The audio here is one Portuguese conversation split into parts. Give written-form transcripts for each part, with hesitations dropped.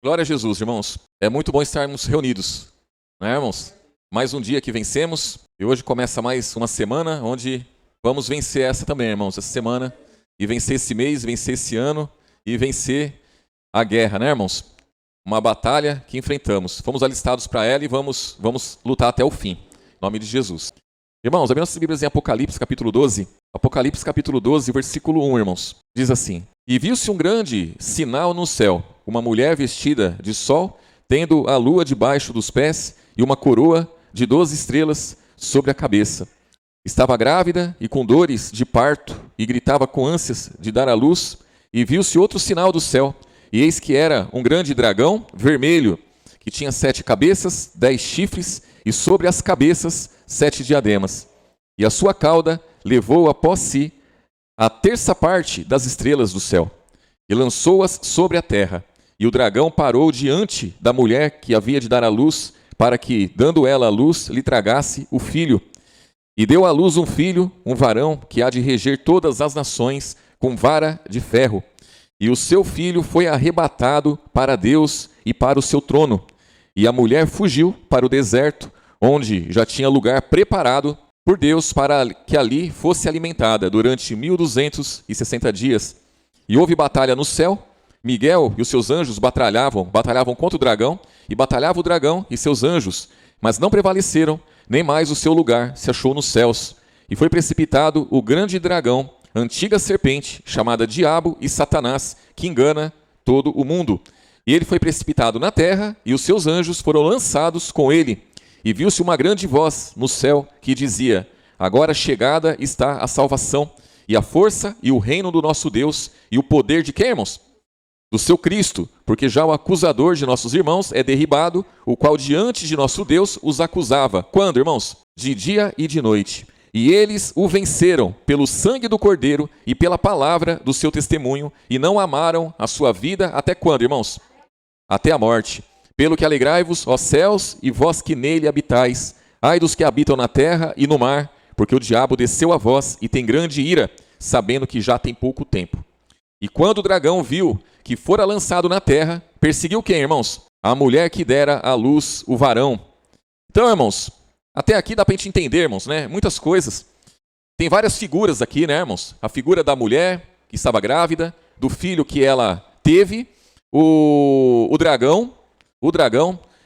Glória a Jesus, irmãos. É muito bom estarmos reunidos, não é, irmãos? Mais um dia que vencemos e hoje começa mais uma semana onde vamos vencer essa também, irmãos, essa semana e vencer esse mês, vencer esse ano e vencer a guerra, né, irmãos? Uma batalha que enfrentamos. Fomos alistados para ela e vamos lutar até o fim, em nome de Jesus. Irmãos, abrindo as Bíblias em Apocalipse, capítulo 12. Apocalipse, capítulo 12, versículo 1, irmãos. Diz assim: E viu-se um grande sinal no céu, uma mulher vestida de sol, tendo a lua debaixo dos pés e uma coroa de 12 estrelas sobre a cabeça. Estava grávida e com dores de parto, e gritava com ânsias de dar à luz, e viu-se outro sinal do céu, e eis que era um grande dragão vermelho, que tinha 7 cabeças, 10 chifres, e sobre as cabeças 7 diademas. E a sua cauda levou após si a terça parte das estrelas do céu, e lançou-as sobre a terra. E o dragão parou diante da mulher que havia de dar à luz, para que, dando ela à luz, lhe tragasse o filho. E deu à luz um filho, um varão, que há de reger todas as nações com vara de ferro. E o seu filho foi arrebatado para Deus e para o seu trono. E a mulher fugiu para o deserto, onde já tinha lugar preparado por Deus para que ali fosse alimentada durante 1260 dias. E houve batalha no céu. Miguel e os seus anjos batalhavam contra o dragão, e batalhava o dragão e seus anjos, mas não prevaleceram, nem mais o seu lugar se achou nos céus. E foi precipitado o grande dragão, antiga serpente, chamada Diabo e Satanás, que engana todo o mundo. E ele foi precipitado na terra, e os seus anjos foram lançados com ele. E viu-se uma grande voz no céu que dizia: Agora chegada está a salvação, e a força e o reino do nosso Deus, e o poder de quem, irmãos? Do seu Cristo, porque já o acusador de nossos irmãos é derribado, o qual diante de nosso Deus os acusava. Quando, irmãos? De dia e de noite. E eles o venceram pelo sangue do Cordeiro e pela palavra do seu testemunho, e não amaram a sua vida até quando, irmãos? Até a morte. Pelo que alegrai-vos, ó céus, e vós que nele habitais. Ai dos que habitam na terra e no mar, porque o diabo desceu a vós e tem grande ira, sabendo que já tem pouco tempo. E quando o dragão viu que fora lançado na terra, perseguiu quem, irmãos? A mulher que dera à luz o varão. Então, irmãos, até aqui dá para a gente entender, irmãos, né? Muitas coisas. Tem várias figuras aqui, né, irmãos? A figura da mulher que estava grávida, do filho que ela teve, o dragão.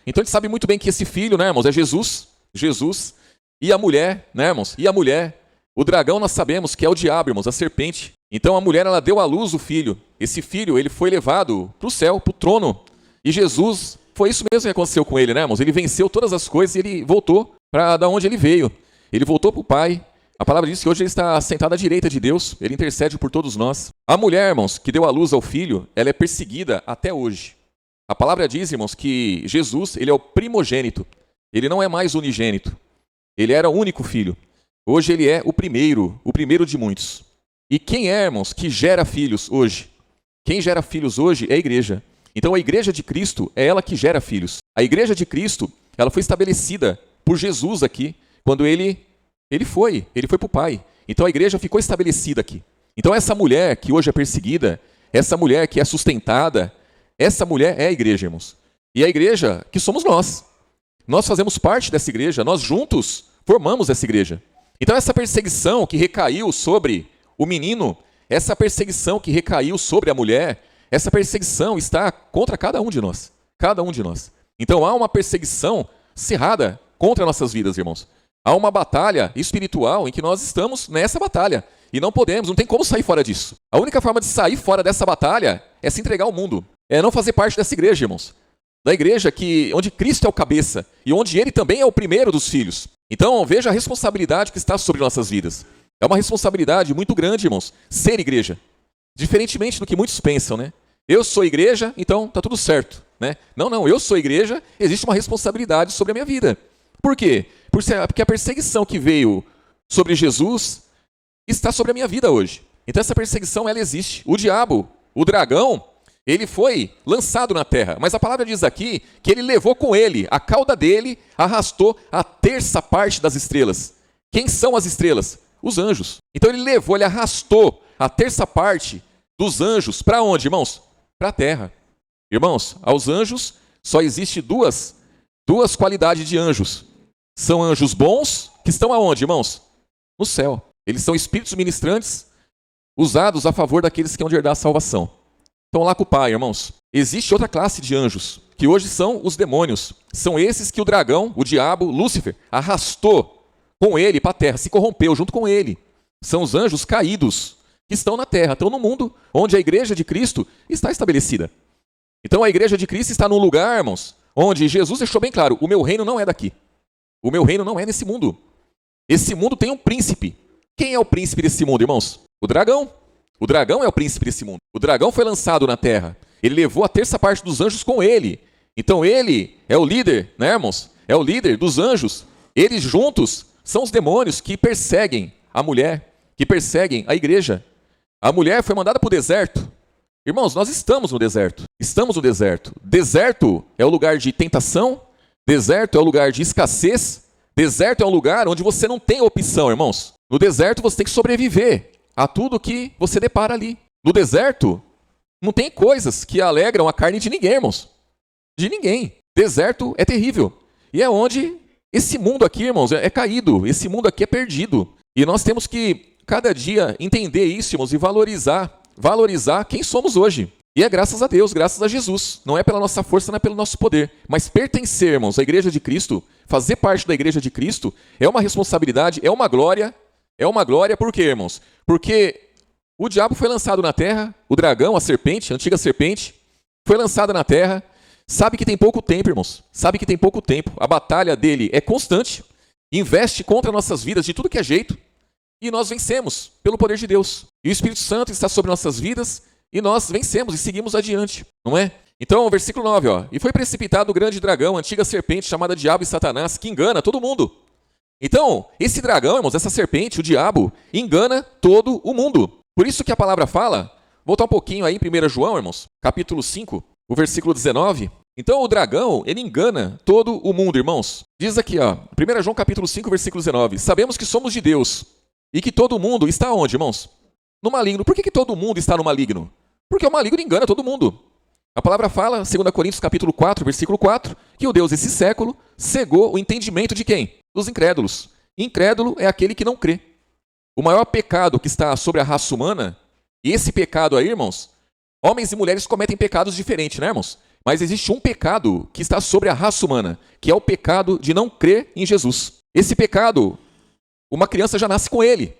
Então a gente sabe muito bem que esse filho, né, irmãos, é Jesus. E a mulher, né, irmãos? E a mulher. O dragão nós sabemos que é o diabo, irmãos, a serpente. Então a mulher, ela deu à luz o filho. Esse filho, ele foi levado para o céu, para o trono. E Jesus, foi isso mesmo que aconteceu com ele, né, irmãos? Ele venceu todas as coisas e ele voltou para da onde ele veio. Ele voltou para o Pai. A palavra diz que hoje ele está sentado à direita de Deus. Ele intercede por todos nós. A mulher, irmãos, que deu à luz ao filho, ela é perseguida até hoje. A palavra diz, irmãos, que Jesus, ele é o primogênito. Ele não é mais unigênito. Ele era o único filho. Hoje ele é o primeiro de muitos. E quem é, irmãos, que gera filhos hoje? Quem gera filhos hoje é a igreja. Então a igreja de Cristo é ela que gera filhos. A igreja de Cristo, ela foi estabelecida por Jesus aqui, quando ele foi para o Pai. Então a igreja ficou estabelecida aqui. Então essa mulher que hoje é perseguida, essa mulher que é sustentada, essa mulher é a igreja, irmãos. E a igreja que somos nós. Nós fazemos parte dessa igreja, nós juntos formamos essa igreja. Então essa perseguição que recaiu sobre o menino, essa perseguição que recaiu sobre a mulher, essa perseguição está contra cada um de nós. Cada um de nós. Então há uma perseguição cerrada contra nossas vidas, irmãos. Há uma batalha espiritual em que nós estamos nessa batalha. E não tem como sair fora disso. A única forma de sair fora dessa batalha é se entregar ao mundo. É não fazer parte dessa igreja, irmãos. Da igreja onde Cristo é o cabeça e onde ele também é o primeiro dos filhos. Então veja a responsabilidade que está sobre nossas vidas. É uma responsabilidade muito grande, irmãos, ser igreja. Diferentemente do que muitos pensam, né? Eu sou igreja, então tá tudo certo, né? Não, eu sou igreja, existe uma responsabilidade sobre a minha vida. Por quê? Porque a perseguição que veio sobre Jesus está sobre a minha vida hoje. Então essa perseguição, ela existe. O diabo, o dragão, ele foi lançado na terra. Mas a palavra diz aqui que ele levou com ele, a cauda dele arrastou a terça parte das estrelas. Quem são as estrelas? Os anjos. Então ele arrastou a terça parte dos anjos para onde, irmãos? Para a terra. Irmãos, aos anjos só existe duas qualidades de anjos. São anjos bons, que estão aonde, irmãos? No céu. Eles são espíritos ministrantes usados a favor daqueles que hão de herdar a salvação. Estão lá com o Pai, irmãos. Existe outra classe de anjos, que hoje são os demônios. São esses que o dragão, o diabo, Lúcifer, arrastou com ele para a terra, se corrompeu junto com ele. São os anjos caídos, que estão na terra, estão no mundo onde a igreja de Cristo está estabelecida. Então a igreja de Cristo está num lugar, irmãos, onde Jesus deixou bem claro, o meu reino não é daqui. O meu reino não é nesse mundo. Esse mundo tem um príncipe. Quem é o príncipe desse mundo, irmãos? O dragão. O dragão é o príncipe desse mundo. O dragão foi lançado na terra. Ele levou a terça parte dos anjos com ele. Então ele é o líder, né, irmãos? É o líder dos anjos. Eles juntos são os demônios que perseguem a mulher, que perseguem a igreja. A mulher foi mandada para o deserto. Irmãos, nós estamos no deserto. Estamos no deserto. Deserto é o lugar de tentação. Deserto é o lugar de escassez. Deserto é um lugar onde você não tem opção, irmãos. No deserto você tem que sobreviver a tudo que você depara ali. No deserto não tem coisas que alegram a carne de ninguém, irmãos. De ninguém. Deserto é terrível. E é onde esse mundo aqui, irmãos, é caído. Esse mundo aqui é perdido. E nós temos que, cada dia, entender isso, irmãos, e valorizar quem somos hoje. E é graças a Deus, graças a Jesus. Não é pela nossa força, não é pelo nosso poder. Mas pertencermos à igreja de Cristo, fazer parte da igreja de Cristo, é uma responsabilidade, é uma glória. É uma glória por quê, irmãos? Porque o diabo foi lançado na terra, o dragão, a serpente, a antiga serpente, foi lançada na terra. Sabe que tem pouco tempo, irmãos. Sabe que tem pouco tempo. A batalha dele é constante. Investe contra nossas vidas de tudo que é jeito. E nós vencemos pelo poder de Deus. E o Espírito Santo está sobre nossas vidas e nós vencemos e seguimos adiante, não é? Então, versículo 9, ó. E foi precipitado o grande dragão, a antiga serpente chamada Diabo e Satanás, que engana todo mundo. Então, esse dragão, irmãos, essa serpente, o diabo, engana todo o mundo. Por isso que a palavra fala, voltar um pouquinho aí em 1 João, irmãos, capítulo 5, o versículo 19. Então, o dragão, ele engana todo o mundo, irmãos. Diz aqui, ó, 1 João capítulo 5, versículo 19. Sabemos que somos de Deus e que todo mundo está onde, irmãos? No maligno. Por que todo mundo está no maligno? Porque o maligno engana todo mundo. A palavra fala, 2 Coríntios capítulo 4, versículo 4, que o Deus desse século cegou o entendimento de quem? Dos incrédulos. Incrédulo é aquele que não crê. O maior pecado que está sobre a raça humana, e esse pecado aí, irmãos, homens e mulheres cometem pecados diferentes, né, irmãos? Mas existe um pecado que está sobre a raça humana, que é o pecado de não crer em Jesus. Esse pecado, uma criança já nasce com ele.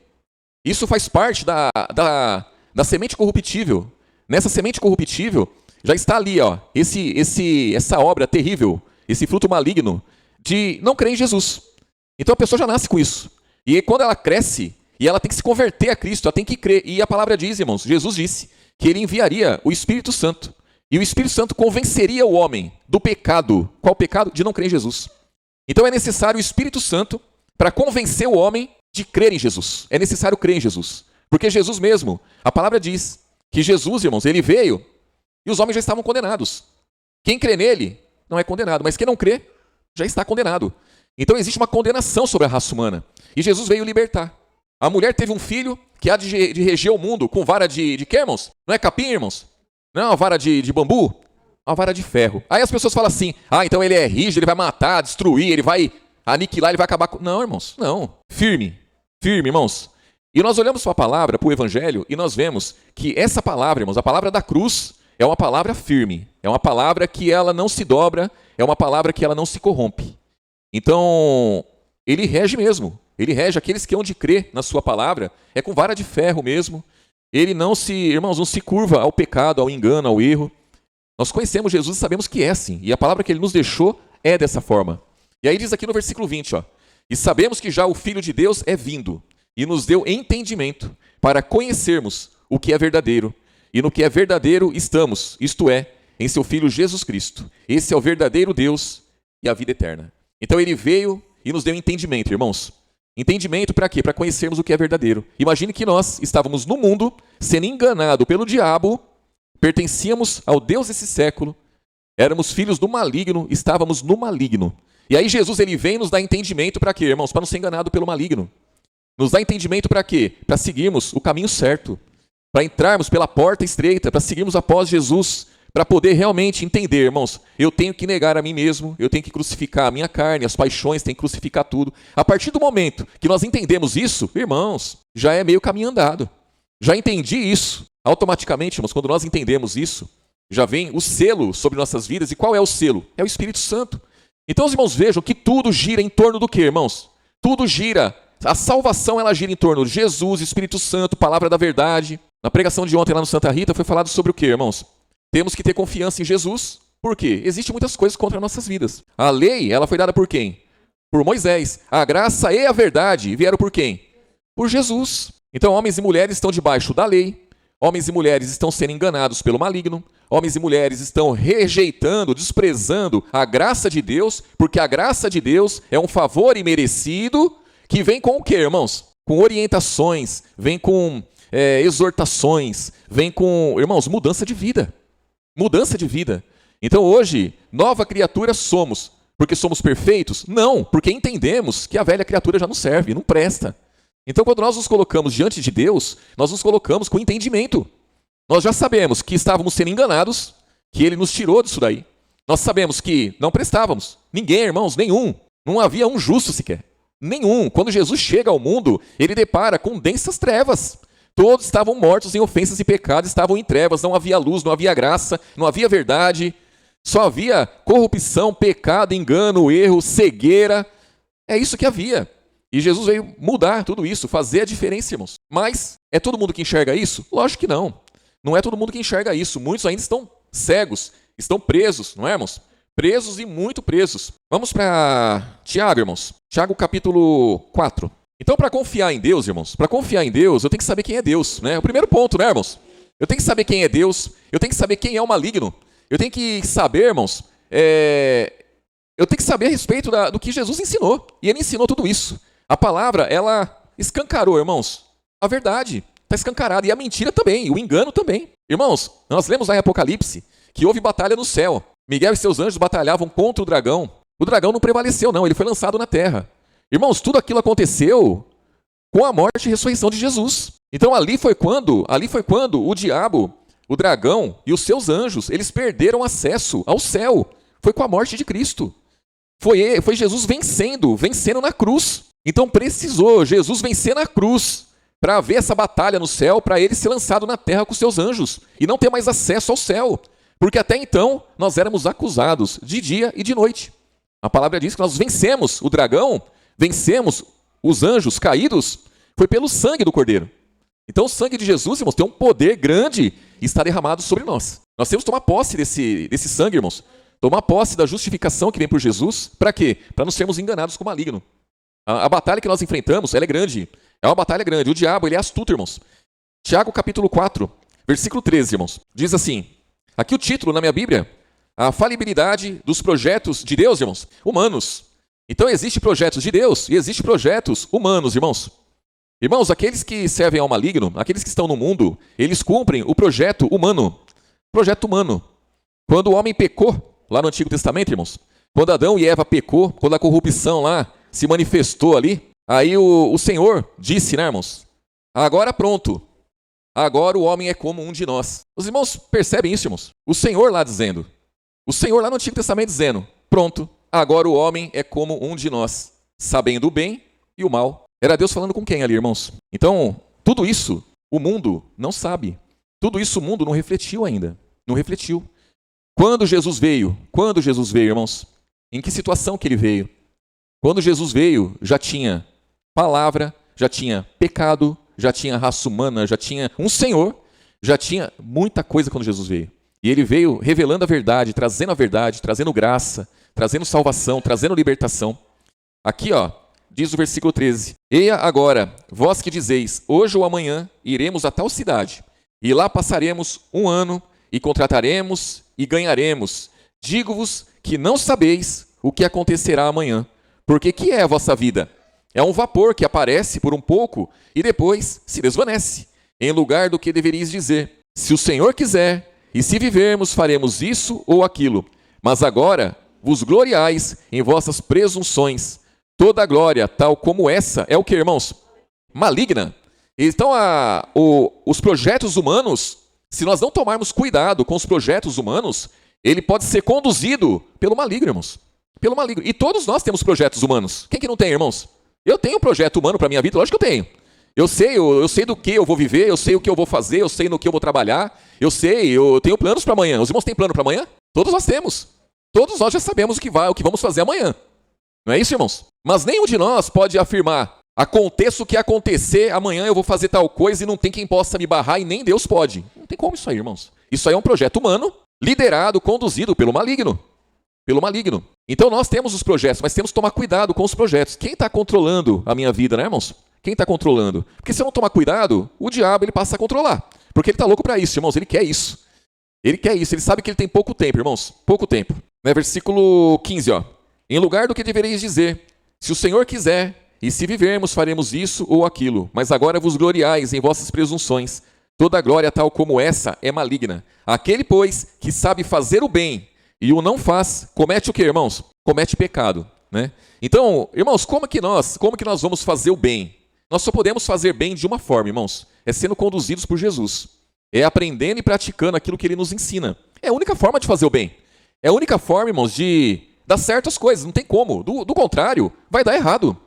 Isso faz parte da semente corruptível. Nessa semente corruptível, já está ali, ó, essa obra terrível, esse fruto maligno de não crer em Jesus. Então a pessoa já nasce com isso. E quando ela cresce, e ela tem que se converter a Cristo, ela tem que crer. E a palavra diz, irmãos, Jesus disse que ele enviaria o Espírito Santo. E o Espírito Santo convenceria o homem do pecado. Qual pecado? De não crer em Jesus. Então é necessário o Espírito Santo para convencer o homem de crer em Jesus. É necessário crer em Jesus. Porque Jesus mesmo, a palavra diz que Jesus, irmãos, ele veio e os homens já estavam condenados. Quem crê nele não é condenado, mas quem não crê já está condenado. Então existe uma condenação sobre a raça humana. E Jesus veio libertar. A mulher teve um filho que há de reger o mundo com vara de quê, irmãos? Não é capim, irmãos? Não é uma vara de bambu? Uma vara de ferro. Aí as pessoas falam assim, então ele é rígido, ele vai matar, destruir, ele vai aniquilar, ele vai acabar com... Não, irmãos, não. Firme, irmãos. E nós olhamos para a palavra, para o evangelho, e nós vemos que essa palavra, irmãos, a palavra da cruz, é uma palavra firme. É uma palavra que ela não se dobra, é uma palavra que ela não se corrompe. Então, ele rege mesmo. Ele rege aqueles que hão de crer na sua palavra, é com vara de ferro mesmo. Ele não se, irmãos, não se curva ao pecado, ao engano, ao erro. Nós conhecemos Jesus e sabemos que é assim. E a palavra que ele nos deixou é dessa forma. E aí diz aqui no versículo 20, ó, e sabemos que já o Filho de Deus é vindo e nos deu entendimento para conhecermos o que é verdadeiro. E no que é verdadeiro estamos, isto é, em seu Filho Jesus Cristo. Esse é o verdadeiro Deus e a vida eterna. Então ele veio e nos deu entendimento, irmãos. Entendimento para quê? Para conhecermos o que é verdadeiro. Imagine que nós estávamos no mundo, sendo enganado pelo diabo, pertencíamos ao Deus desse século, éramos filhos do maligno, estávamos no maligno. E aí Jesus ele vem nos dar entendimento para quê, irmãos? Para não ser enganado pelo maligno. Nos dá entendimento para quê? Para seguirmos o caminho certo, para entrarmos pela porta estreita, para seguirmos após Jesus, para poder realmente entender, irmãos, eu tenho que negar a mim mesmo, eu tenho que crucificar a minha carne, as paixões, tenho que crucificar tudo. A partir do momento que nós entendemos isso, irmãos, já é meio caminho andado. Já entendi isso. Automaticamente, irmãos, quando nós entendemos isso, já vem o selo sobre nossas vidas. E qual é o selo? É o Espírito Santo. Então os irmãos vejam que tudo gira em torno do quê, irmãos? Tudo gira. A salvação, ela gira em torno de Jesus, Espírito Santo, Palavra da Verdade. Na pregação de ontem lá no Santa Rita foi falado sobre o quê, irmãos? Temos que ter confiança em Jesus. Por quê? Existem muitas coisas contra nossas vidas. A lei, ela foi dada por quem? Por Moisés. A graça e a verdade vieram por quem? Por Jesus. Então homens e mulheres estão debaixo da lei. Homens e mulheres estão sendo enganados pelo maligno. Homens e mulheres estão rejeitando, desprezando a graça de Deus, porque a graça de Deus é um favor imerecido que vem com o quê, irmãos? Com orientações, vem com exortações, vem com, irmãos, mudança de vida. Mudança de vida. Então hoje, nova criatura somos. Porque somos perfeitos? Não, porque entendemos que a velha criatura já não serve, não presta. Então quando nós nos colocamos diante de Deus, nós nos colocamos com entendimento. Nós já sabemos que estávamos sendo enganados, que Ele nos tirou disso daí. Nós sabemos que não prestávamos. Ninguém, irmãos, nenhum. Não havia um justo sequer. Nenhum. Quando Jesus chega ao mundo, Ele depara com densas trevas. Todos estavam mortos em ofensas e pecados, estavam em trevas, não havia luz, não havia graça, não havia verdade. Só havia corrupção, pecado, engano, erro, cegueira. É isso que havia. E Jesus veio mudar tudo isso, fazer a diferença, irmãos. Mas é todo mundo que enxerga isso? Lógico que não. Não é todo mundo que enxerga isso. Muitos ainda estão cegos, estão presos, não é, irmãos? Presos e muito presos. Vamos para Tiago, irmãos. Tiago capítulo 4. Então, para confiar em Deus, irmãos, para confiar em Deus, eu tenho que saber quem é Deus, né? O primeiro ponto, né, irmãos? Eu tenho que saber quem é Deus, eu tenho que saber quem é o maligno. Eu tenho que saber, irmãos, eu tenho que saber a respeito do que Jesus ensinou. E Ele ensinou tudo isso. A palavra, ela escancarou, irmãos, a verdade. Está escancarada. E a mentira também, o engano também. Irmãos, nós lemos lá em Apocalipse que houve batalha no céu. Miguel e seus anjos batalhavam contra o dragão. O dragão não prevaleceu, não. Ele foi lançado na terra. Irmãos, tudo aquilo aconteceu com a morte e ressurreição de Jesus. Então ali foi quando o diabo, o dragão e os seus anjos, eles perderam acesso ao céu. Foi com a morte de Cristo. Foi Jesus vencendo na cruz. Então precisou Jesus vencer na cruz para haver essa batalha no céu, para ele ser lançado na terra com seus anjos e não ter mais acesso ao céu. Porque até então nós éramos acusados de dia e de noite. A palavra diz que nós vencemos o dragão, vencemos os anjos caídos, foi pelo sangue do Cordeiro. Então o sangue de Jesus, irmãos, tem um poder grande e está derramado sobre nós. Nós temos que tomar posse desse sangue, irmãos. Tomar posse da justificação que vem por Jesus. Para quê? Para não sermos enganados com o maligno. A batalha que nós enfrentamos, ela é grande. É uma batalha grande. O diabo, ele é astuto, irmãos. Tiago capítulo 4, versículo 13, irmãos. Diz assim, aqui o título na minha Bíblia, a falibilidade dos projetos de Deus, irmãos, humanos. Então existem projetos de Deus e existem projetos humanos, irmãos. Irmãos, aqueles que servem ao maligno, aqueles que estão no mundo, eles cumprem o projeto humano. Projeto humano. Quando o homem pecou, lá no Antigo Testamento, irmãos, quando Adão e Eva pecou, quando a corrupção lá se manifestou ali, aí o Senhor disse, né, irmãos? Agora pronto. Agora o homem é como um de nós. Os irmãos percebem isso, irmãos? O Senhor lá dizendo. O Senhor lá no Antigo Testamento dizendo, pronto. Agora o homem é como um de nós, sabendo o bem e o mal. Era Deus falando com quem ali, irmãos? Então, tudo isso o mundo não sabe. Tudo isso o mundo não refletiu ainda. Não refletiu. Quando Jesus veio, irmãos? Em que situação que ele veio? Quando Jesus veio, já tinha palavra, já tinha pecado, já tinha raça humana, já tinha um Senhor, já tinha muita coisa quando Jesus veio. E ele veio revelando a verdade, trazendo graça, trazendo salvação, trazendo libertação. Aqui, ó, diz o versículo 13. Eia agora, vós que dizeis, hoje ou amanhã iremos a tal cidade, e lá passaremos um ano, e contrataremos e ganharemos. Digo-vos que não sabeis o que acontecerá amanhã. Porque que é a vossa vida? É um vapor que aparece por um pouco e depois se desvanece, em lugar do que deveríeis dizer. Se o Senhor quiser, e se vivermos, faremos isso ou aquilo. Mas agora vos gloriais em vossas presunções. Toda glória, tal como essa, é o que, irmãos? Maligna. Então, os projetos humanos Se nós não tomarmos cuidado com os projetos humanos, ele pode ser conduzido pelo maligno, irmãos. Pelo maligno. E todos nós temos projetos humanos. Quem que não tem, irmãos? Eu tenho um projeto humano para a minha vida, lógico que eu tenho. Eu sei do que eu vou viver, eu sei o que eu vou fazer, eu sei no que eu vou trabalhar, eu tenho planos para amanhã. Os irmãos têm plano para amanhã? Todos nós temos. Todos nós já sabemos o que vamos fazer amanhã. Não é isso, irmãos? Mas nenhum de nós pode afirmar, aconteça o que acontecer, amanhã eu vou fazer tal coisa e não tem quem possa me barrar e nem Deus pode. Não tem como isso aí, irmãos. Isso aí é um projeto humano, liderado, conduzido pelo maligno. Pelo maligno. Então nós temos os projetos, mas temos que tomar cuidado com os projetos. Quem está controlando a minha vida, né, irmãos? Quem está controlando? Porque se eu não tomar cuidado, o diabo ele passa a controlar. Porque ele está louco para isso, irmãos. Ele quer isso. Ele quer isso. Ele sabe que ele tem pouco tempo, irmãos. Pouco tempo. Né? Versículo 15, ó. Em lugar do que devereis dizer, se o Senhor quiser, e se vivermos, faremos isso ou aquilo. Mas agora vos gloriais em vossas presunções. Toda glória tal como essa é maligna. Aquele, pois, que sabe fazer o bem e o não faz, comete o quê, irmãos? Comete pecado, né? Então, irmãos, como que nós vamos fazer o bem? Nós só podemos fazer bem de uma forma, irmãos. É sendo conduzidos por Jesus. É aprendendo e praticando aquilo que ele nos ensina. É a única forma de fazer o bem. É a única forma, irmãos, de dar certas coisas. Não tem como. Do contrário, vai dar errado.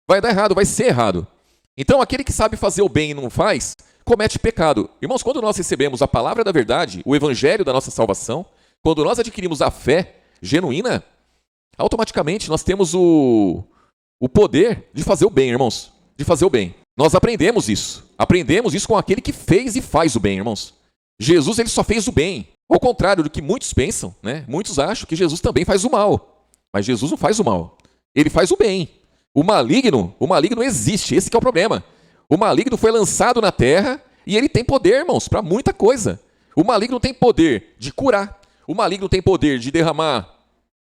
Vai dar errado, vai ser errado. Então, aquele que sabe fazer o bem e não faz, comete pecado. Irmãos, quando nós recebemos a palavra da verdade, o evangelho da nossa salvação, quando nós adquirimos a fé genuína, automaticamente nós temos o poder de fazer o bem, irmãos. De fazer o bem. Nós aprendemos isso. Aprendemos isso com aquele que fez e faz o bem, irmãos. Jesus, ele só fez o bem. Ao contrário do que muitos pensam, né? Muitos acham que Jesus também faz o mal. Mas Jesus não faz o mal. Ele faz o bem. O maligno existe. Esse que é o problema. O maligno foi lançado na terra e ele tem poder, irmãos, para muita coisa. O maligno tem poder de curar. O maligno tem poder de derramar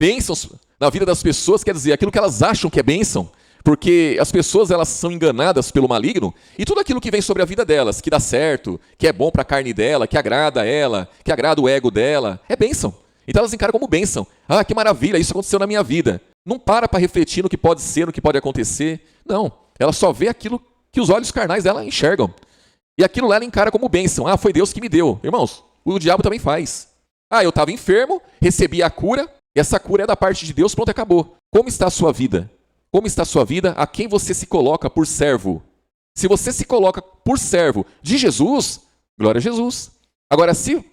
bênçãos na vida das pessoas, quer dizer, aquilo que elas acham que é bênção. Porque as pessoas elas são enganadas pelo maligno e tudo aquilo que vem sobre a vida delas, que dá certo, que é bom para a carne dela, que agrada ela, que agrada o ego dela, é bênção. Então elas encaram como bênção. Ah, que maravilha, isso aconteceu na minha vida. Não para refletir no que pode ser, no que pode acontecer. Não, ela só vê aquilo que os olhos carnais dela enxergam. E aquilo lá ela encara como bênção. Ah, foi Deus que me deu. Irmãos, o diabo também faz. Ah, eu estava enfermo, recebi a cura, e essa cura é da parte de Deus, pronto, acabou. Como está a sua vida? Como está a sua vida? A quem você se coloca por servo? Se você se coloca por servo de Jesus, glória a Jesus. Agora, se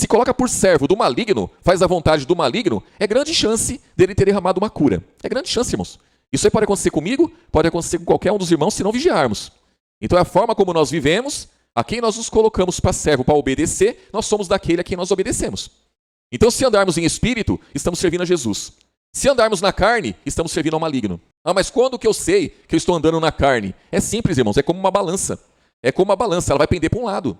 coloca por servo do maligno, faz a vontade do maligno, é grande chance dele ter derramado uma cura. É grande chance, irmãos. Isso aí pode acontecer comigo, pode acontecer com qualquer um dos irmãos, se não vigiarmos. Então é a forma como nós vivemos, a quem nós nos colocamos para servo, para obedecer, nós somos daquele a quem nós obedecemos. Então, se andarmos em espírito, estamos servindo a Jesus. Se andarmos na carne, estamos servindo ao maligno. Ah, mas quando que eu sei que eu estou andando na carne? É simples, irmãos, é como uma balança. É como uma balança, ela vai pender para um lado.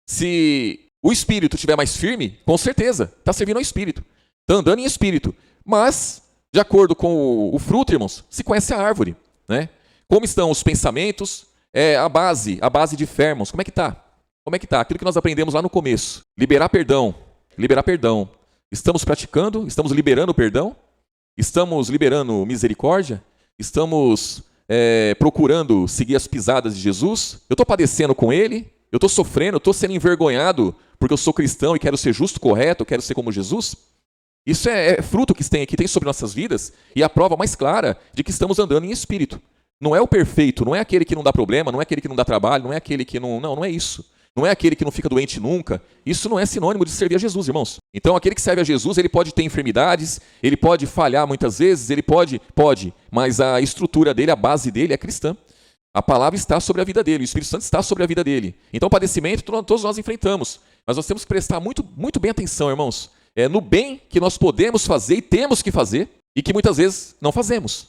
Se o espírito estiver mais firme, com certeza, está servindo ao espírito. Está andando em espírito. Mas, de acordo com o fruto, irmãos, se conhece a árvore, né? Como estão os pensamentos? A base de fé, irmãos, como é que está? Como é que está? Aquilo que nós aprendemos lá no começo. Liberar perdão. Liberar perdão. Estamos praticando? Estamos liberando perdão? Estamos liberando misericórdia? Estamos procurando seguir as pisadas de Jesus? Eu estou padecendo com Ele? Eu estou sofrendo? Eu estou sendo envergonhado porque eu sou cristão e quero ser justo, correto, eu quero ser como Jesus? Isso é fruto que tem sobre nossas vidas e a prova mais clara de que estamos andando em espírito. Não é o perfeito, não é aquele que não dá problema, não é aquele que não dá trabalho, não é aquele que não... Não é isso. Não é aquele que não fica doente nunca. Isso não é sinônimo de servir a Jesus, irmãos. Então, aquele que serve a Jesus, ele pode ter enfermidades, ele pode falhar muitas vezes, ele pode, mas a estrutura dele, a base dele é cristã. A palavra está sobre a vida dele, o Espírito Santo está sobre a vida dele. Então, o padecimento, todos nós enfrentamos. Mas nós temos que prestar muito, muito bem atenção, irmãos. No bem que nós podemos fazer e temos que fazer, e que muitas vezes não fazemos.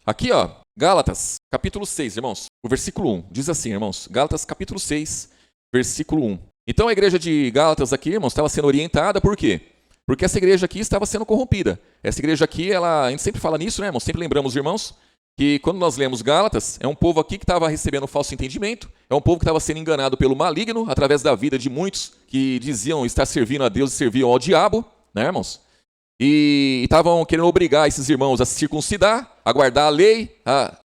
Aqui, ó, Gálatas, capítulo 6, irmãos. O versículo 1, diz assim, irmãos. Gálatas, capítulo 6, versículo 1. Então a igreja de Gálatas aqui, irmãos, estava sendo orientada, por quê? Porque essa igreja aqui estava sendo corrompida. Essa igreja aqui, a gente sempre fala nisso, né, irmãos? Sempre lembramos, irmãos, que quando nós lemos Gálatas, é um povo aqui que estava recebendo falso entendimento, é um povo que estava sendo enganado pelo maligno, através da vida de muitos que diziam estar servindo a Deus e serviam ao diabo, né, irmãos? E estavam querendo obrigar esses irmãos a se circuncidar, a guardar a lei.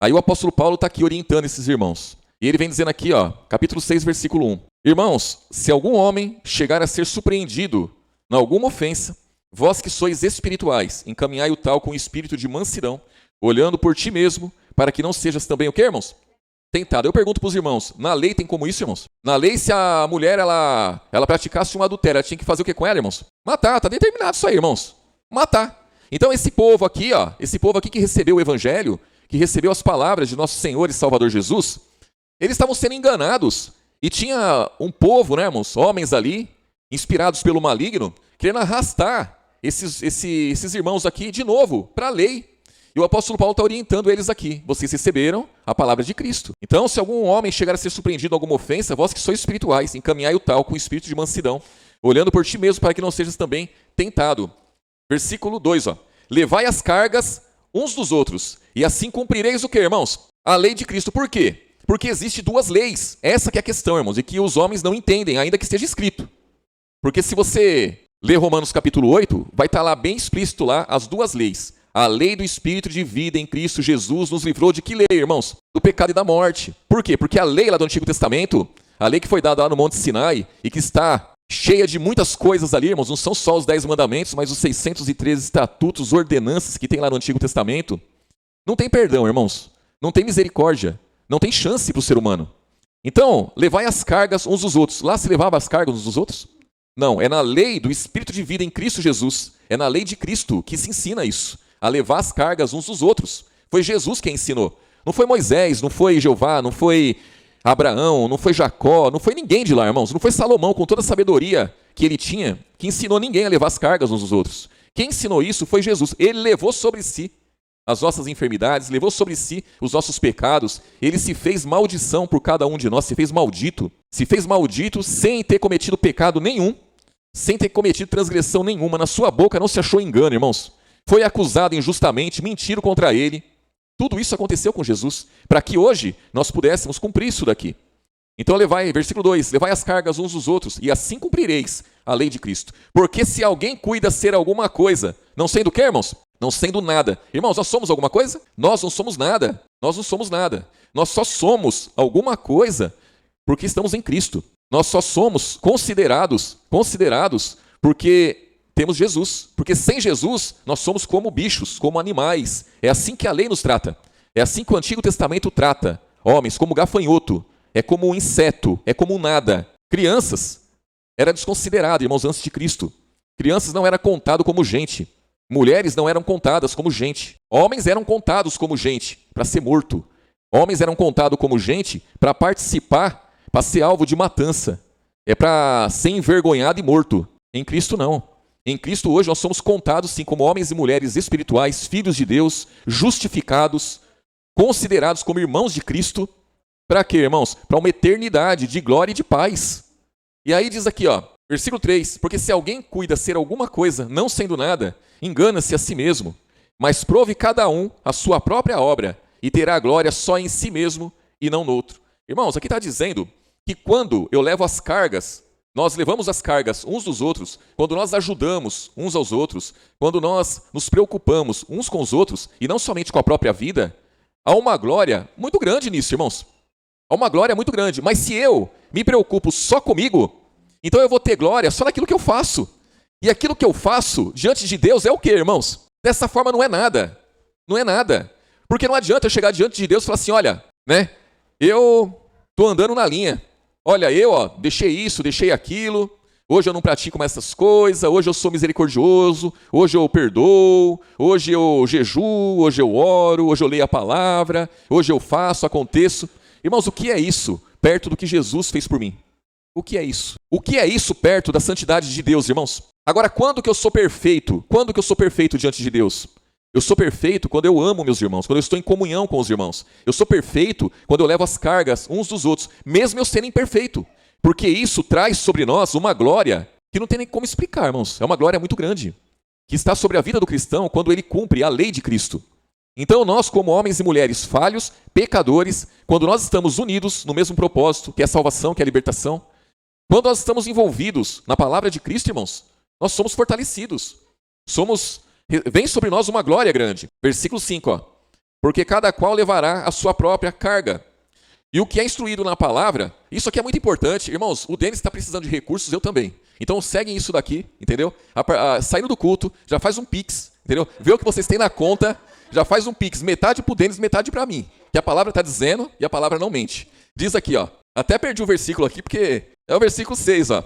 Aí o apóstolo Paulo está aqui orientando esses irmãos. E ele vem dizendo aqui, ó, capítulo 6, versículo 1. Irmãos, se algum homem chegar a ser surpreendido em alguma ofensa, vós que sois espirituais, encaminhai o tal com espírito de mansidão, olhando por ti mesmo, para que não sejas também o quê, irmãos? Tentado. Eu pergunto para os irmãos, na lei tem como isso, irmãos? Na lei, se a mulher, ela praticasse um adultério, ela tinha que fazer o que com ela, irmãos? Matar, tá determinado isso aí, irmãos. Matar. Então esse povo aqui, ó, esse povo aqui que recebeu o evangelho, que recebeu as palavras de nosso Senhor e Salvador Jesus, eles estavam sendo enganados. E tinha um povo, né, irmãos, homens ali, inspirados pelo maligno, querendo arrastar esses irmãos aqui de novo para a lei. E o apóstolo Paulo está orientando eles aqui. Vocês receberam a palavra de Cristo. Então, se algum homem chegar a ser surpreendido em alguma ofensa, vós que sois espirituais, encaminhai o tal com espírito de mansidão, olhando por ti mesmo para que não sejas também tentado. Versículo 2, ó. Levai as cargas uns dos outros, e assim cumprireis o quê, irmãos? A lei de Cristo. Por quê? Porque existe duas leis. Essa que é a questão, irmãos, e que os homens não entendem, ainda que esteja escrito. Porque se você ler Romanos capítulo 8, vai estar lá bem explícito lá as duas leis. A lei do Espírito de vida em Cristo Jesus nos livrou de que lei, irmãos? Do pecado e da morte. Por quê? Porque a lei lá do Antigo Testamento, a lei que foi dada lá no Monte Sinai e que está cheia de muitas coisas ali, irmãos, não são só os 10 mandamentos, mas os 613 estatutos, ordenanças que tem lá no Antigo Testamento, não tem perdão, irmãos. Não tem misericórdia. Não tem chance para o ser humano. Então, levai as cargas uns dos outros. Lá se levava as cargas uns dos outros? Não, é na lei do Espírito de vida em Cristo Jesus. É na lei de Cristo que se ensina isso. A levar as cargas uns dos outros. Foi Jesus quem ensinou. Não foi Moisés, não foi Jeová, não foi Abraão, não foi Jacó, não foi ninguém de lá, irmãos. Não foi Salomão, com toda a sabedoria que ele tinha, que ensinou ninguém a levar as cargas uns dos outros. Quem ensinou isso foi Jesus. Ele levou sobre si as nossas enfermidades, levou sobre si os nossos pecados. Ele se fez maldição por cada um de nós, se fez maldito. Se fez maldito sem ter cometido pecado nenhum, sem ter cometido transgressão nenhuma. Na sua boca não se achou engano, irmãos. Foi acusado injustamente, mentiram contra ele. Tudo isso aconteceu com Jesus, para que hoje nós pudéssemos cumprir isso daqui. Então versículo 2, levai as cargas uns dos outros, e assim cumprireis a lei de Cristo. Porque se alguém cuida ser alguma coisa, não sendo o quê, irmãos? Não sendo nada. Irmãos, nós somos alguma coisa? Nós não somos nada. Nós não somos nada. Nós só somos alguma coisa porque estamos em Cristo. Nós só somos considerados porque temos Jesus. Porque sem Jesus, nós somos como bichos, como animais. É assim que a lei nos trata. É assim que o Antigo Testamento trata homens, como gafanhoto. É como um inseto, é como um nada. Crianças era desconsiderado, irmãos, antes de Cristo. Crianças não eram contadas como gente. Mulheres não eram contadas como gente. Homens eram contados como gente, para ser morto. Homens eram contados como gente para participar, para ser alvo de matança. É para ser envergonhado e morto. Em Cristo, não. Em Cristo, hoje, nós somos contados, sim, como homens e mulheres espirituais, filhos de Deus, justificados, considerados como irmãos de Cristo. Para quê, irmãos? Para uma eternidade de glória e de paz. E aí diz aqui, ó, versículo 3, porque se alguém cuida ser alguma coisa, não sendo nada, engana-se a si mesmo, mas prove cada um a sua própria obra, e terá glória só em si mesmo e não no outro. Irmãos, aqui está dizendo que quando eu levo as cargas, nós levamos as cargas uns dos outros, quando nós ajudamos uns aos outros, quando nós nos preocupamos uns com os outros, e não somente com a própria vida, há uma glória muito grande nisso, irmãos. Há uma glória muito grande. Mas se eu me preocupo só comigo, então eu vou ter glória só naquilo que eu faço. E aquilo que eu faço diante de Deus é o quê, irmãos? Dessa forma não é nada. Não é nada. Porque não adianta eu chegar diante de Deus e falar assim, olha, né? Eu estou andando na linha. Olha, deixei isso, deixei aquilo. Hoje eu não pratico mais essas coisas. Hoje eu sou misericordioso. Hoje eu perdoo. Hoje eu jejuo. Hoje eu oro. Hoje eu leio a palavra. Hoje eu faço, aconteço. Irmãos, o que é isso perto do que Jesus fez por mim? O que é isso? O que é isso perto da santidade de Deus, irmãos? Agora, quando que eu sou perfeito? Quando que eu sou perfeito diante de Deus? Eu sou perfeito quando eu amo meus irmãos, quando eu estou em comunhão com os irmãos. Eu sou perfeito quando eu levo as cargas uns dos outros, mesmo eu sendo imperfeito. Porque isso traz sobre nós uma glória que não tem nem como explicar, irmãos. É uma glória muito grande, que está sobre a vida do cristão quando ele cumpre a lei de Cristo. Então nós, como homens e mulheres falhos, pecadores, quando nós estamos unidos no mesmo propósito, que é a salvação, que é a libertação, quando nós estamos envolvidos na palavra de Cristo, irmãos, nós somos fortalecidos. Vem sobre nós uma glória grande. Versículo 5, ó. Porque cada qual levará a sua própria carga. E o que é instruído na palavra, isso aqui é muito importante. Irmãos, o Denis está precisando de recursos, eu também. Então seguem isso daqui, entendeu? Saindo do culto, já faz um pix, entendeu? Vê o que vocês têm na conta, já faz um pix. Metade pro Denis, metade para mim. Que a palavra está dizendo e a palavra não mente. Diz aqui, ó. Até perdi o versículo aqui, porque é o versículo 6, ó.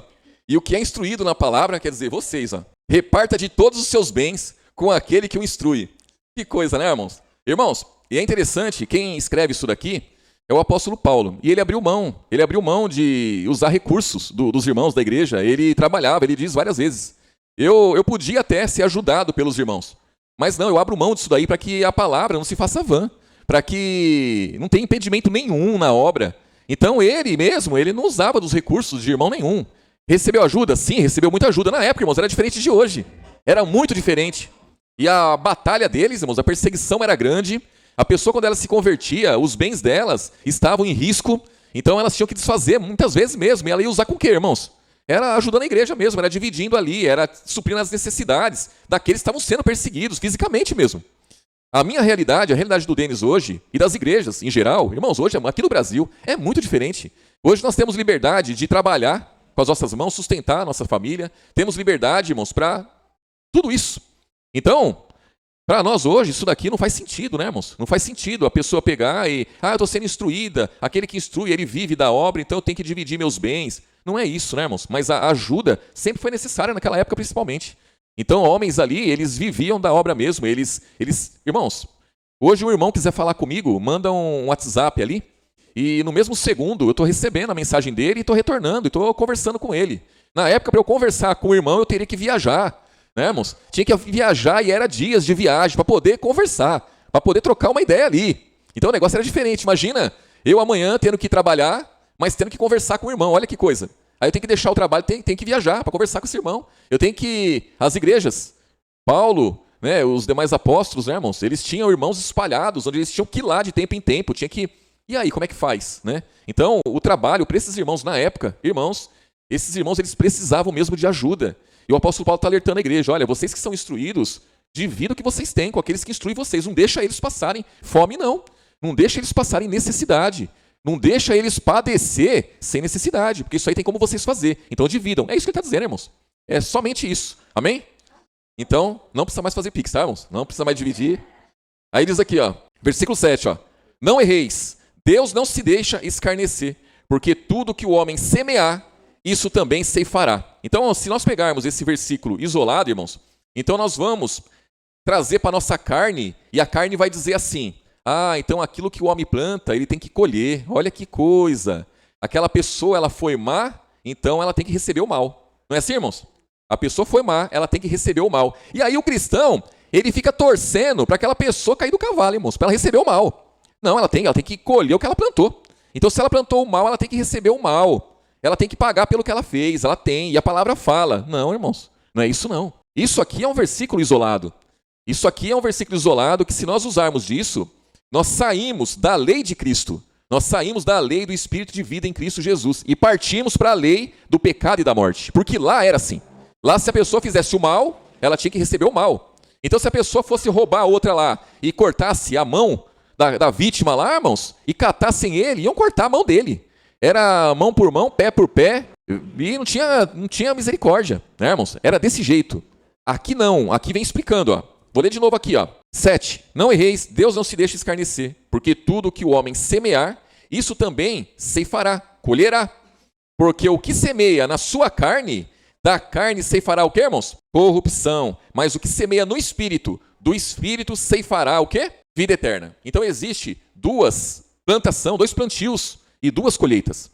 E o que é instruído na palavra, quer dizer, vocês, ó. Reparta de todos os seus bens com aquele que o instrui. Que coisa, né, irmãos? Irmãos, e é interessante, quem escreve isso daqui é o apóstolo Paulo. E ele abriu mão de usar recursos dos irmãos da igreja. Ele trabalhava, ele diz várias vezes. Eu podia até ser ajudado pelos irmãos. Mas não, eu abro mão disso daí para que a palavra não se faça vã. Para que não tenha impedimento nenhum na obra. Então ele mesmo, ele não usava dos recursos de irmão nenhum. Recebeu ajuda? Sim, recebeu muita ajuda. Na época, irmãos, era diferente de hoje. Era muito diferente. E a batalha deles, irmãos, a perseguição era grande. A pessoa, quando ela se convertia, os bens delas estavam em risco. Então elas tinham que desfazer, muitas vezes mesmo. E ela ia usar com o quê, irmãos? Era ajudando a igreja mesmo, era dividindo ali, era suprindo as necessidades daqueles que estavam sendo perseguidos, fisicamente mesmo. A minha realidade, a realidade do Denis hoje, e das igrejas em geral, irmãos, hoje aqui no Brasil, é muito diferente. Hoje nós temos liberdade de trabalhar com as nossas mãos, sustentar a nossa família. Temos liberdade, irmãos, para tudo isso. Então, para nós hoje, isso daqui não faz sentido, né, irmãos? Não faz sentido a pessoa pegar e... eu estou sendo instruída, aquele que instrui, ele vive da obra, então eu tenho que dividir meus bens. Não é isso, né, irmãos? Mas a ajuda sempre foi necessária naquela época, principalmente. Então, homens ali, eles viviam da obra mesmo. Irmãos, hoje o irmão quiser falar comigo, manda um WhatsApp ali, e no mesmo segundo eu estou recebendo a mensagem dele e estou retornando, e estou conversando com ele. Na época, para eu conversar com o irmão, eu teria que viajar, né, irmãos? Tinha que viajar e era dias de viagem para poder conversar, para poder trocar uma ideia ali. Então o negócio era diferente. Imagina eu amanhã tendo que trabalhar, mas tendo que conversar com o irmão. Olha que coisa. Aí eu tenho que deixar o trabalho, tenho que viajar para conversar com esse irmão. Eu tenho que... As igrejas, Paulo, né, os demais apóstolos, né, irmãos, eles tinham irmãos espalhados, onde eles tinham que ir lá de tempo em tempo, tinha que... E aí, como é que faz, né? Então, o trabalho para esses irmãos na época, irmãos, esses irmãos, eles precisavam mesmo de ajuda. E o apóstolo Paulo está alertando a igreja, olha, vocês que são instruídos, dividam o que vocês têm com aqueles que instruem vocês. Não deixa eles passarem fome, não. Não deixa eles passarem necessidade. Não deixa eles padecer sem necessidade, porque isso aí tem como vocês fazer. Então dividam. É isso que ele está dizendo, irmãos. É somente isso. Amém? Então, não precisa mais fazer pix, tá, irmãos? Não precisa mais dividir. Aí diz aqui, ó, versículo 7, ó. Não erreis, Deus não se deixa escarnecer, porque tudo que o homem semear, isso também ceifará. Então, se nós pegarmos esse versículo isolado, irmãos, então nós vamos trazer para a nossa carne, e a carne vai dizer assim... então aquilo que o homem planta, ele tem que colher. Olha que coisa. Aquela pessoa, ela foi má, então ela tem que receber o mal. Não é assim, irmãos? A pessoa foi má, ela tem que receber o mal. E aí o cristão, ele fica torcendo para aquela pessoa cair do cavalo, irmãos, para ela receber o mal. Não, ela tem que colher o que ela plantou. Então se ela plantou o mal, ela tem que receber o mal. Ela tem que pagar pelo que ela fez, ela tem. E a palavra fala. Não, irmãos, não é isso não. Isso aqui é um versículo isolado. Isso aqui é um versículo isolado que se nós usarmos disso... Nós saímos da lei de Cristo, nós saímos da lei do Espírito de vida em Cristo Jesus e partimos para a lei do pecado e da morte, porque lá era assim. Lá se a pessoa fizesse o mal, ela tinha que receber o mal. Então se a pessoa fosse roubar a outra lá e cortasse a mão da vítima lá, irmãos, e catassem ele, iam cortar a mão dele. Era mão por mão, pé por pé, e não tinha misericórdia, né, irmãos? Era desse jeito. Aqui não, aqui vem explicando, ó. Vou ler de novo aqui, ó. 7. Não erreis, Deus não se deixa escarnecer, porque tudo que o homem semear, isso também ceifará, colherá. Porque o que semeia na sua carne, da carne ceifará o quê, irmãos? Corrupção. Mas o que semeia no Espírito, do Espírito ceifará o quê? Vida eterna. Então existe dois plantios e duas colheitas.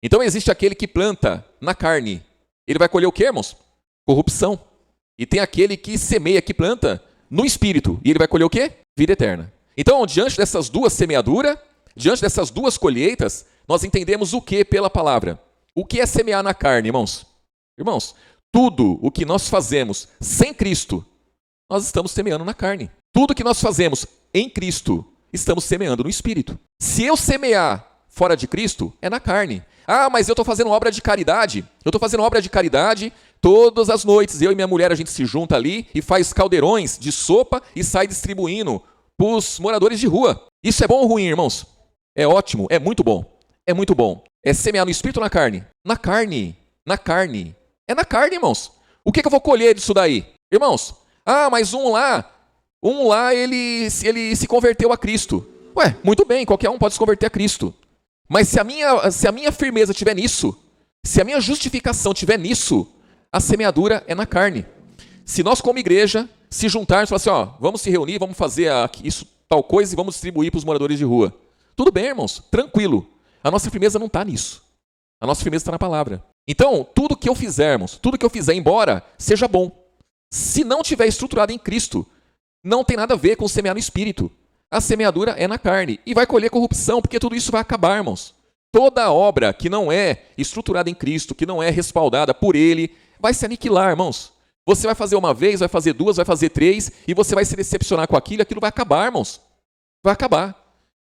Então existe aquele que planta na carne. Ele vai colher o quê, irmãos? Corrupção. E tem aquele que semeia, que planta no Espírito. E ele vai colher o quê? Vida eterna. Então, diante dessas duas semeaduras, diante dessas duas colheitas, nós entendemos o que pela palavra? O que é semear na carne, irmãos? Irmãos, tudo o que nós fazemos sem Cristo, nós estamos semeando na carne. Tudo que nós fazemos em Cristo, estamos semeando no Espírito. Se eu semear fora de Cristo, é na carne. Mas eu estou fazendo obra de caridade. Eu estou fazendo obra de caridade todas as noites. Eu e minha mulher, a gente se junta ali e faz caldeirões de sopa e sai distribuindo para os moradores de rua. Isso é bom ou ruim, irmãos? É ótimo, é muito bom. é muito bom. É semear no espírito ou na carne? Na carne. Na carne. É na carne, irmãos. O que eu vou colher disso daí? Irmãos, mas um lá ele se converteu a Cristo. Ué, muito bem, qualquer um pode se converter a Cristo. Mas se a minha firmeza estiver nisso, se a minha justificação estiver nisso, a semeadura é na carne. Se nós como igreja se juntarmos e falar assim, vamos se reunir, vamos fazer isso, tal coisa e vamos distribuir para os moradores de rua. Tudo bem, irmãos, tranquilo. A nossa firmeza não está nisso. A nossa firmeza está na palavra. Então, tudo que eu fizer, embora seja bom, se não tiver estruturado em Cristo, não tem nada a ver com semear no espírito. A semeadura é na carne e vai colher corrupção, porque tudo isso vai acabar, irmãos. Toda obra que não é estruturada em Cristo, que não é respaldada por Ele, vai se aniquilar, irmãos. Você vai fazer uma vez, vai fazer duas, vai fazer três, e você vai se decepcionar com aquilo, e aquilo vai acabar, irmãos. Vai acabar.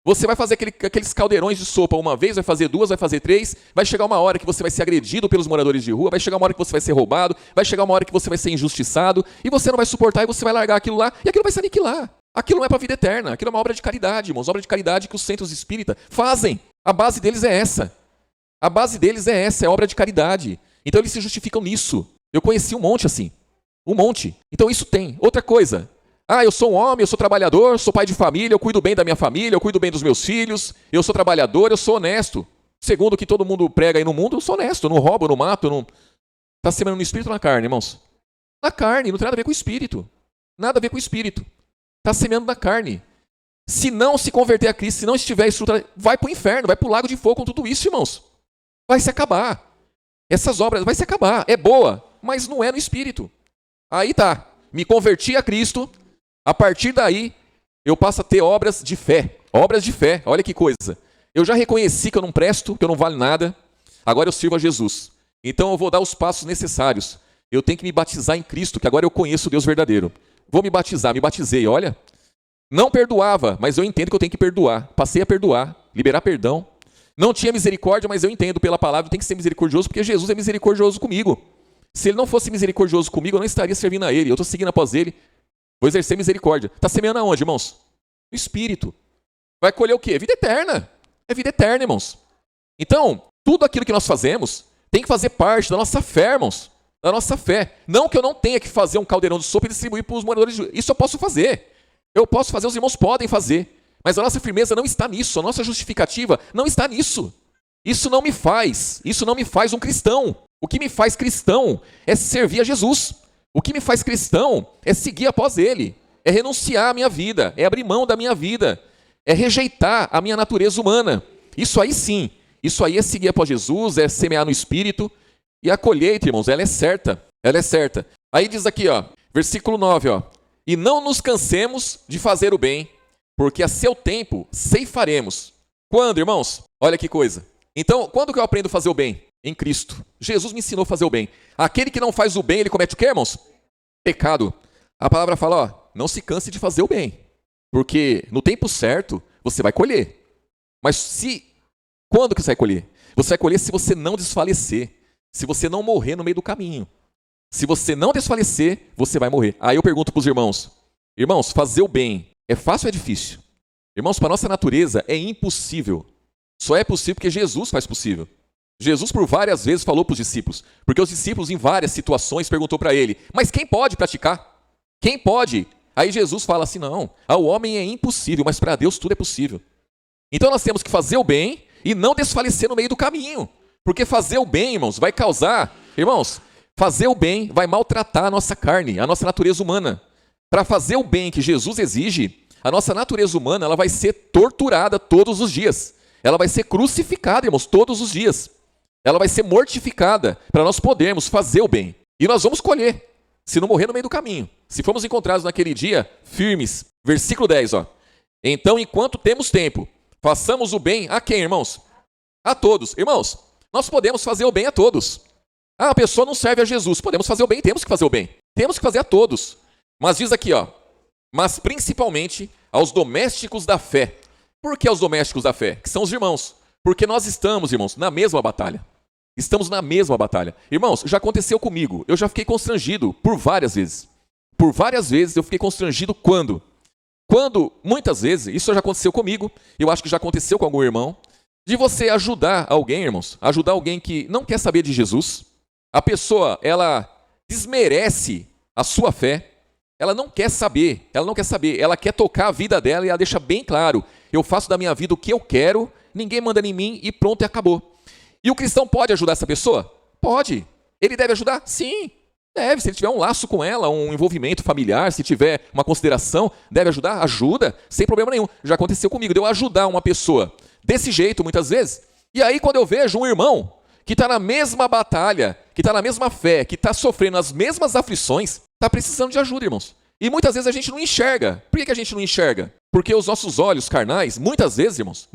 Você vai fazer aqueles caldeirões de sopa uma vez, vai fazer duas, vai fazer três, vai chegar uma hora que você vai ser agredido pelos moradores de rua, vai chegar uma hora que você vai ser roubado, vai chegar uma hora que você vai ser injustiçado, e você não vai suportar, e você vai largar aquilo lá, e aquilo vai se aniquilar. Aquilo não é para a vida eterna, aquilo é uma obra de caridade, irmãos, obra de caridade que os centros espíritas fazem. A base deles é essa. A base deles é essa, é obra de caridade. Então eles se justificam nisso. Eu conheci um monte assim. Um monte. Então isso tem. Outra coisa. Eu sou um homem, eu sou trabalhador, sou pai de família, eu cuido bem da minha família, eu cuido bem dos meus filhos, eu sou trabalhador, eu sou honesto. Segundo o que todo mundo prega aí no mundo, eu sou honesto, eu não roubo, eu não mato, eu não... Está semeando no espírito ou na carne, irmãos? Na carne, não tem nada a ver com o espírito. Nada a ver com o espírito. Está semeando na carne. Se não se converter a Cristo, se não estiver estruturado, vai para o inferno, vai para o lago de fogo com tudo isso, irmãos. Vai se acabar. Essas obras vai se acabar. É boa, mas não é no espírito. Aí tá. Me converti a Cristo. A partir daí, eu passo a ter obras de fé. Obras de fé. Olha que coisa. Eu já reconheci que eu não presto, que eu não valho nada. Agora eu sirvo a Jesus. Então eu vou dar os passos necessários. Eu tenho que me batizar em Cristo, que agora eu conheço o Deus verdadeiro. Vou me batizar, me batizei, olha. Não perdoava, mas eu entendo que eu tenho que perdoar. Passei a perdoar, liberar perdão. Não tinha misericórdia, mas eu entendo pela palavra, tem que ser misericordioso, porque Jesus é misericordioso comigo. Se ele não fosse misericordioso comigo, eu não estaria servindo a ele. Eu estou seguindo após ele. Vou exercer misericórdia. Está semeando aonde, irmãos? No Espírito. Vai colher o quê? Vida eterna. É vida eterna, irmãos. Então, tudo aquilo que nós fazemos tem que fazer parte da nossa fé, irmãos. Da nossa fé. Não que eu não tenha que fazer um caldeirão de sopa e distribuir para os moradores de rua. Isso eu posso fazer. Eu posso fazer, os irmãos podem fazer. Mas a nossa firmeza não está nisso. A nossa justificativa não está nisso. Isso não me faz um cristão. O que me faz cristão é servir a Jesus. O que me faz cristão é seguir após Ele. É renunciar à minha vida. É abrir mão da minha vida. É rejeitar a minha natureza humana. Isso aí sim. Isso aí é seguir após Jesus, é semear no Espírito. E a colheita, irmãos, ela é certa. Ela é certa. Aí diz aqui, versículo 9, E não nos cansemos de fazer o bem, porque a seu tempo ceifaremos. Quando, irmãos? Olha que coisa. Então, quando que eu aprendo a fazer o bem? Em Cristo. Jesus me ensinou a fazer o bem. Aquele que não faz o bem, ele comete o quê, irmãos? Pecado. A palavra fala, não se canse de fazer o bem, porque no tempo certo você vai colher. Mas quando que você vai colher? Você vai colher se você não desfalecer, se você não morrer no meio do caminho. Se você não desfalecer, você vai morrer. Aí eu pergunto para os irmãos, fazer o bem é fácil ou é difícil? Irmãos, para a nossa natureza é impossível. Só é possível porque Jesus faz possível. Jesus por várias vezes falou para os discípulos, porque os discípulos em várias situações perguntou para ele, mas quem pode praticar? Quem pode? Aí Jesus fala assim, não, ao homem é impossível, mas para Deus tudo é possível. Então nós temos que fazer o bem e não desfalecer no meio do caminho. Porque fazer o bem, irmãos, vai causar... Irmãos, fazer o bem vai maltratar a nossa carne, a nossa natureza humana. Para fazer o bem que Jesus exige, a nossa natureza humana ela vai ser torturada todos os dias. Ela vai ser crucificada, irmãos, todos os dias. Ela vai ser mortificada para nós podermos fazer o bem. E nós vamos colher, se não morrer no meio do caminho. Se formos encontrados naquele dia, firmes. Versículo 10, Então, enquanto temos tempo, façamos o bem a quem, irmãos? A todos. Irmãos, nós podemos fazer o bem a todos. A pessoa não serve a Jesus. Podemos fazer o bem, temos que fazer o bem. Temos que fazer a todos. Mas diz aqui, mas principalmente aos domésticos da fé. Por que aos domésticos da fé? Que são os irmãos. Porque nós estamos, irmãos, na mesma batalha. Estamos na mesma batalha. Irmãos, já aconteceu comigo. Eu já fiquei constrangido por várias vezes. Por várias vezes eu fiquei constrangido quando? Quando, muitas vezes, isso já aconteceu comigo. Eu acho que já aconteceu com algum irmão. de você ajudar alguém, irmãos, ajudar alguém que não quer saber de Jesus. A pessoa, ela desmerece a sua fé, ela não quer saber, ela quer tocar a vida dela e ela deixa bem claro, eu faço da minha vida o que eu quero, ninguém manda em mim e pronto, e acabou. E o cristão pode ajudar essa pessoa? Pode. Ele deve ajudar? Sim, deve. Se ele tiver um laço com ela, um envolvimento familiar, se tiver uma consideração, deve ajudar? Ajuda, sem problema nenhum. Já aconteceu comigo, de eu ajudar uma pessoa desse jeito, muitas vezes. E aí, quando eu vejo um irmão que está na mesma batalha, que está na mesma fé, que está sofrendo as mesmas aflições, está precisando de ajuda, irmãos. E muitas vezes a gente não enxerga. Por que a gente não enxerga? Porque os nossos olhos carnais, muitas vezes, irmãos,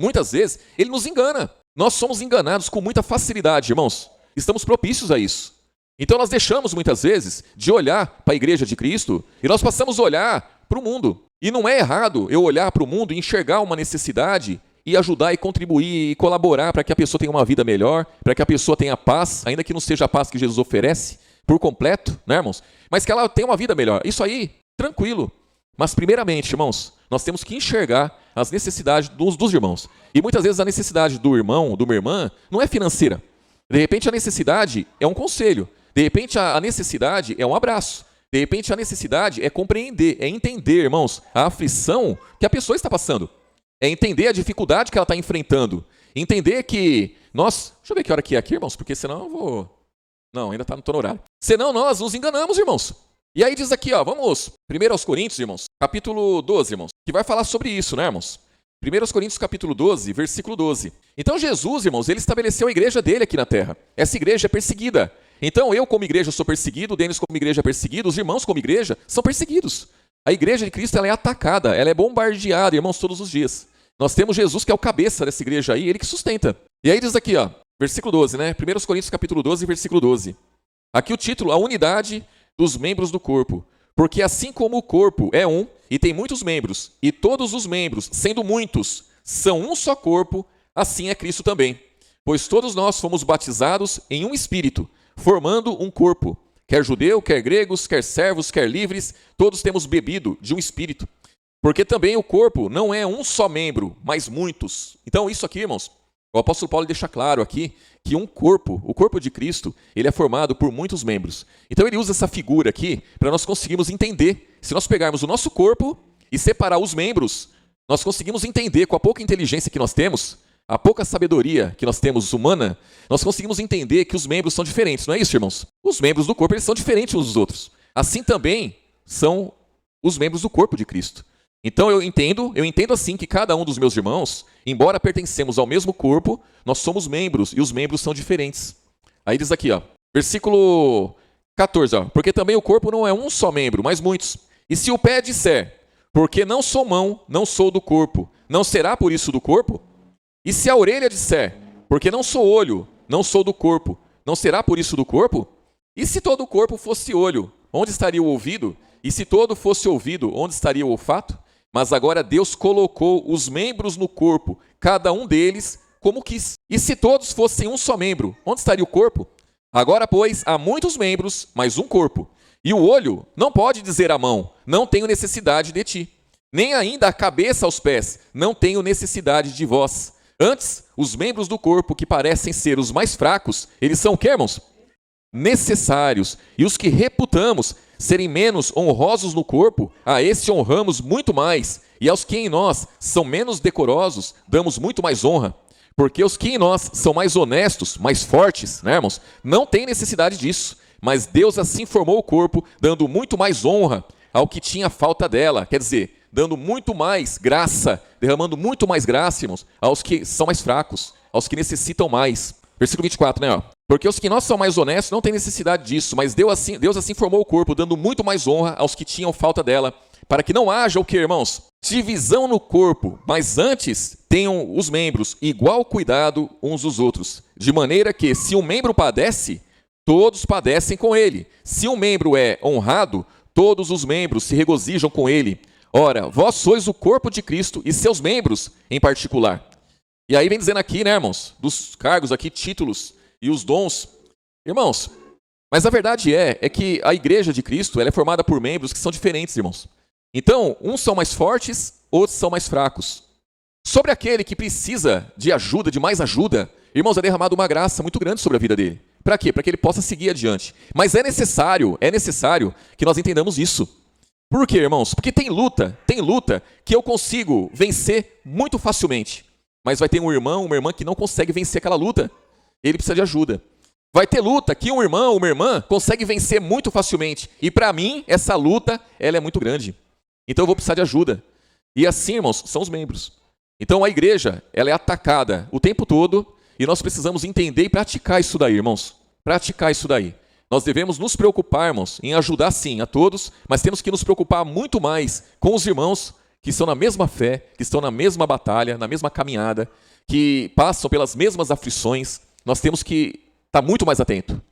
ele nos engana. Nós somos enganados com muita facilidade, irmãos. Estamos propícios a isso. Então nós deixamos muitas vezes de olhar para a igreja de Cristo e nós passamos a olhar para o mundo. E não é errado eu olhar para o mundo e enxergar uma necessidade e ajudar e contribuir e colaborar para que a pessoa tenha uma vida melhor, para que a pessoa tenha paz, ainda que não seja a paz que Jesus oferece por completo, né, irmãos? Mas que ela tenha uma vida melhor. Isso aí, tranquilo. Mas primeiramente, irmãos, nós temos que enxergar as necessidades dos irmãos. E muitas vezes a necessidade do irmão, de uma irmã, não é financeira. De repente a necessidade é um conselho. De repente a necessidade é um abraço. De repente a necessidade é compreender, é entender, irmãos, a aflição que a pessoa está passando. É entender a dificuldade que ela está enfrentando. Entender que nós... Deixa eu ver que hora que é aqui, irmãos, porque senão eu vou... Não, ainda não estou no horário. Senão nós nos enganamos, irmãos. E aí diz aqui, ó, vamos... 1 Coríntios, irmãos, capítulo 12, irmãos, que vai falar sobre isso, né, irmãos? 1 Coríntios, capítulo 12, versículo 12. Então Jesus, irmãos, ele estabeleceu a igreja dele aqui na terra. Essa igreja é perseguida. Então eu, como igreja, sou perseguido, o Denis, como igreja, é perseguido, os irmãos, como igreja, são perseguidos. A igreja de Cristo, ela é atacada, ela é bombardeada, irmãos, todos os dias. Nós temos Jesus, que é o cabeça dessa igreja aí, ele que sustenta. E aí diz aqui, ó, versículo 12, né? 1 Coríntios, capítulo 12, versículo 12. Aqui o título, a unidade dos membros do corpo. Porque assim como o corpo é um e tem muitos membros, e todos os membros, sendo muitos, são um só corpo, assim é Cristo também. Pois todos nós fomos batizados em um espírito, formando um corpo. Quer judeu, quer gregos, quer servos, quer livres, todos temos bebido de um espírito. Porque também o corpo não é um só membro, mas muitos. Então isso aqui, irmãos, o apóstolo Paulo deixa claro aqui que um corpo, o corpo de Cristo, ele é formado por muitos membros. Então ele usa essa figura aqui para nós conseguirmos entender. Se nós pegarmos o nosso corpo e separar os membros, nós conseguimos entender com a pouca inteligência que nós temos, a pouca sabedoria que nós temos humana, nós conseguimos entender que os membros são diferentes. Não é isso, irmãos? Os membros do corpo, eles são diferentes uns dos outros. Assim também são os membros do corpo de Cristo. Então eu entendo assim que cada um dos meus irmãos, embora pertencemos ao mesmo corpo, nós somos membros e os membros são diferentes. Aí diz aqui, ó, versículo 14, ó, porque também o corpo não é um só membro, mas muitos. E se o pé disser, porque não sou mão, não sou do corpo, não será por isso do corpo? E se a orelha disser, porque não sou olho, não sou do corpo, não será por isso do corpo? E se todo o corpo fosse olho, onde estaria o ouvido? E se todo fosse ouvido, onde estaria o olfato? Mas agora Deus colocou os membros no corpo, cada um deles como quis. E se todos fossem um só membro, onde estaria o corpo? Agora, pois, há muitos membros, mas um corpo. E o olho não pode dizer à mão, não tenho necessidade de ti. Nem ainda a cabeça aos pés, não tenho necessidade de vós. Antes, os membros do corpo que parecem ser os mais fracos, eles são o quê, irmãos? Necessários. E os que reputamos serem menos honrosos no corpo, a esse honramos muito mais, e aos que em nós são menos decorosos, damos muito mais honra. Porque os que em nós são mais honestos, mais fortes, né, irmãos, não têm necessidade disso, mas Deus assim formou o corpo, dando muito mais honra ao que tinha falta dela, quer dizer, dando muito mais graça, derramando muito mais graça, irmãos, aos que são mais fracos, aos que necessitam mais. Versículo 24, né, ó. Porque os que nós são mais honestos não têm necessidade disso, mas Deus assim formou o corpo, dando muito mais honra aos que tinham falta dela, para que não haja o que, irmãos? Divisão no corpo, mas antes tenham os membros igual cuidado uns dos outros, de maneira que, se um membro padece, todos padecem com ele. Se um membro é honrado, todos os membros se regozijam com ele. Ora, vós sois o corpo de Cristo e seus membros em particular. E aí vem dizendo aqui, né, irmãos, dos cargos aqui, títulos e os dons. Irmãos, mas a verdade é que a igreja de Cristo ela é formada por membros que são diferentes, irmãos. Então, uns são mais fortes, outros são mais fracos. sobre aquele que precisa de ajuda, de mais ajuda, irmãos, é derramada uma graça muito grande sobre a vida dele. Para quê? Para que ele possa seguir adiante. Mas é necessário que nós entendamos isso. Por quê, irmãos? Porque tem luta que eu consigo vencer muito facilmente. Mas vai ter um irmão, uma irmã que não consegue vencer aquela luta. Ele precisa de ajuda. Vai ter luta que um irmão, uma irmã consegue vencer muito facilmente. E para mim, essa luta, ela é muito grande. Então eu vou precisar de ajuda. E assim, irmãos, são os membros. Então a igreja, ela é atacada o tempo todo e nós precisamos entender e praticar isso daí, irmãos. Praticar isso daí. Nós devemos nos preocupar, irmãos, em ajudar sim a todos, mas temos que nos preocupar muito mais com os irmãos que estão na mesma fé, que estão na mesma batalha, na mesma caminhada, que passam pelas mesmas aflições. Nós temos que estar muito mais atento.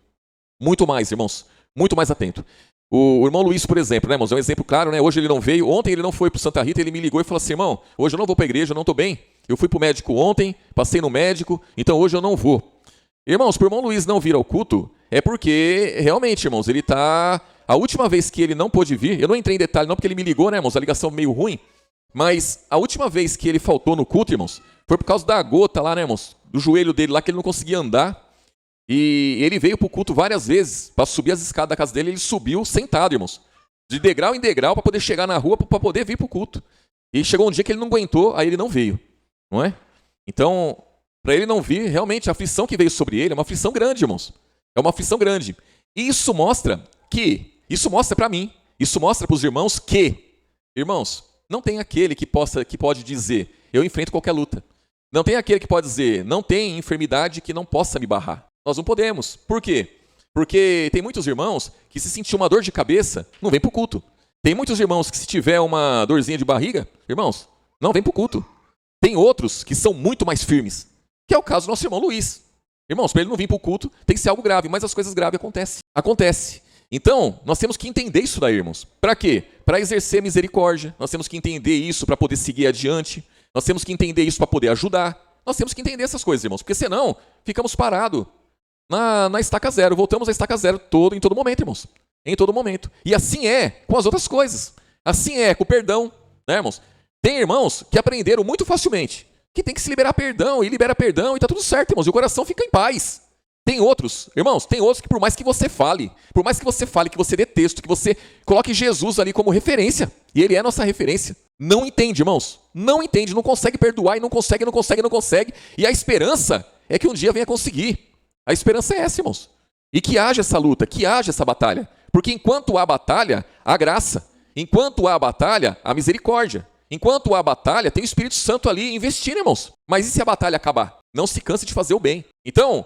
Muito mais, irmãos. Muito mais atento. O irmão Luiz, por exemplo, né, irmãos? É um exemplo claro, né? Hoje ele não veio. Ontem ele não foi para Santa Rita, ele me ligou e falou assim, irmão, hoje eu não vou para a igreja, eu não estou bem. Eu fui para o médico ontem, passei no médico, então hoje eu não vou. Irmãos, para o irmão Luiz não vir ao culto, é porque, realmente, irmãos, ele está... A última vez que ele não pôde vir, eu não entrei em detalhe não, porque ele me ligou, né, irmãos? A ligação meio ruim. Mas a última vez que ele faltou no culto, irmãos, foi por causa da gota lá, né, irmãos? Do joelho dele lá, que ele não conseguia andar. E ele veio para o culto várias vezes, para subir as escadas da casa dele, ele subiu sentado, irmãos. De degrau em degrau, para poder chegar na rua, para poder vir para o culto. E chegou um dia que ele não aguentou, aí ele não veio. Não é? Então, para ele não vir, realmente, a aflição que veio sobre ele é uma aflição grande, irmãos. É uma aflição grande. E isso mostra para mim, isso mostra para os irmãos que, irmãos, não tem aquele que pode dizer, eu enfrento qualquer luta. Não tem aquele que pode dizer, não tem enfermidade que não possa me barrar. Nós não podemos. Por quê? Porque tem muitos irmãos que se sentir uma dor de cabeça, não vem para o culto. Tem muitos irmãos que se tiver uma dorzinha de barriga, irmãos, não vem para o culto. Tem outros que são muito mais firmes, que é o caso do nosso irmão Luiz. Irmãos, para ele não vir para o culto, tem que ser algo grave, mas as coisas graves acontecem. Então, nós temos que entender isso daí, irmãos. Para quê? Para exercer misericórdia. Nós temos que entender isso para poder seguir adiante. Nós temos que entender isso para poder ajudar. Nós temos que entender essas coisas, irmãos, porque senão ficamos parados na estaca zero. Voltamos à estaca zero em todo momento, irmãos. Em todo momento. E assim é com as outras coisas. Assim é com o perdão, né, irmãos? Tem irmãos que aprenderam muito facilmente que tem que se liberar perdão, e libera perdão, e tá tudo certo, irmãos, e o coração fica em paz. Tem outros, irmãos, que por mais que você fale, que você dê texto, que você coloque Jesus ali como referência, e ele é a nossa referência, não entende, irmãos, não entende, não consegue perdoar, e não consegue, e a esperança é que um dia venha conseguir. A esperança é essa, irmãos. E que haja essa luta, que haja essa batalha, porque enquanto há batalha, há graça, enquanto há batalha, há misericórdia. Enquanto há batalha, tem o Espírito Santo ali investindo, irmãos. Mas e se a batalha acabar? Não se canse de fazer o bem. Então,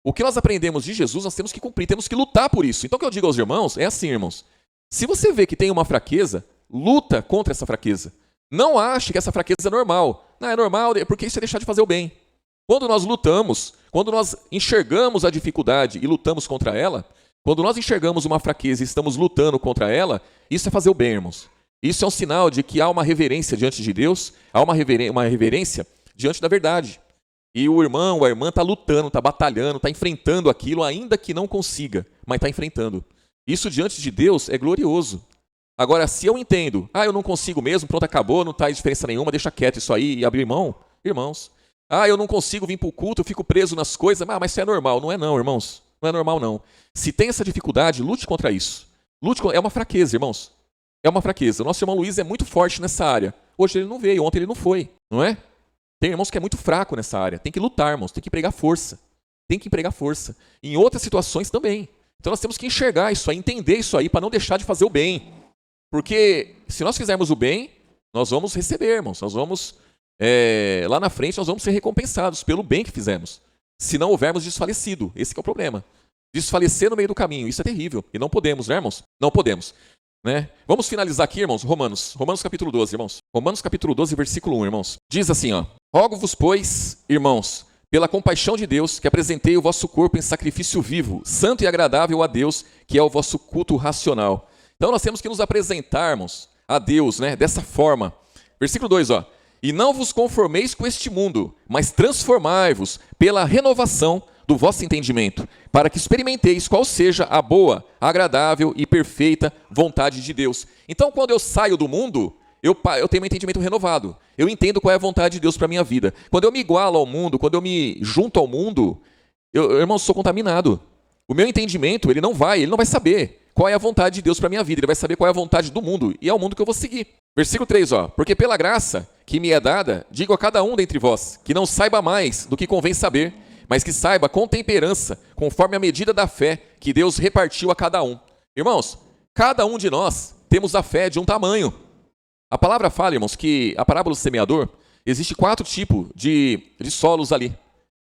o que nós aprendemos de Jesus, nós temos que cumprir, temos que lutar por isso. Então, o que eu digo aos irmãos é assim, irmãos. Se você vê que tem uma fraqueza, luta contra essa fraqueza. Não ache que essa fraqueza é normal. Não, é normal porque isso é deixar de fazer o bem. Quando nós lutamos, quando nós enxergamos a dificuldade e lutamos contra ela, quando nós enxergamos uma fraqueza e estamos lutando contra ela, isso é fazer o bem, irmãos. Isso é um sinal de que há uma reverência diante de Deus, há uma reverência diante da verdade. E o irmão, a irmã está lutando, está batalhando, está enfrentando aquilo, ainda que não consiga, mas está enfrentando. Isso diante de Deus é glorioso. Agora, se eu entendo, eu não consigo mesmo, pronto, acabou, não faz diferença nenhuma, deixa quieto isso aí e abrir mão, irmãos. Eu não consigo vir para o culto, eu fico preso nas coisas, mas isso é normal. Não é não, irmãos. Não é normal não. Se tem essa dificuldade, lute contra isso. É uma fraqueza, irmãos. É uma fraqueza. O nosso irmão Luiz é muito forte nessa área. Hoje ele não veio, ontem ele não foi, não é? Tem irmãos que é muito fraco nessa área. Tem que lutar, irmãos. Tem que empregar força. Em outras situações também. Então nós temos que enxergar isso aí, entender isso aí, para não deixar de fazer o bem. Porque se nós fizermos o bem, nós vamos receber, irmãos. Nós vamos, lá na frente, nós vamos ser recompensados pelo bem que fizemos. Se não houvermos desfalecido. Esse que é o problema. Desfalecer no meio do caminho. Isso é terrível. E não podemos, né, irmãos? Não podemos. Né? Vamos finalizar aqui, irmãos, Romanos capítulo 12, irmãos. Romanos capítulo 12, versículo 1, irmãos. Diz assim, Rogo-vos, pois, irmãos, pela compaixão de Deus, que apresentei o vosso corpo em sacrifício vivo, santo e agradável a Deus, que é o vosso culto racional. Então nós temos que nos apresentarmos a Deus, né, dessa forma. Versículo 2, E não vos conformeis com este mundo, mas transformai-vos pela renovação do vosso entendimento, para que experimenteis qual seja a boa, agradável e perfeita vontade de Deus. Então, quando eu saio do mundo, eu tenho um entendimento renovado. Eu entendo qual é a vontade de Deus para a minha vida. Quando eu me igualo ao mundo, quando eu me junto ao mundo, irmão, sou contaminado. O meu entendimento, ele não vai saber qual é a vontade de Deus para a minha vida. Ele vai saber qual é a vontade do mundo. E é o mundo que eu vou seguir. Versículo 3, ó. Porque pela graça que me é dada, digo a cada um dentre vós, que não saiba mais do que convém saber, mas que saiba com temperança, conforme a medida da fé que Deus repartiu a cada um. Irmãos, cada um de nós temos a fé de um tamanho. A palavra fala, irmãos, que a parábola do semeador, existe 4 tipos de solos ali.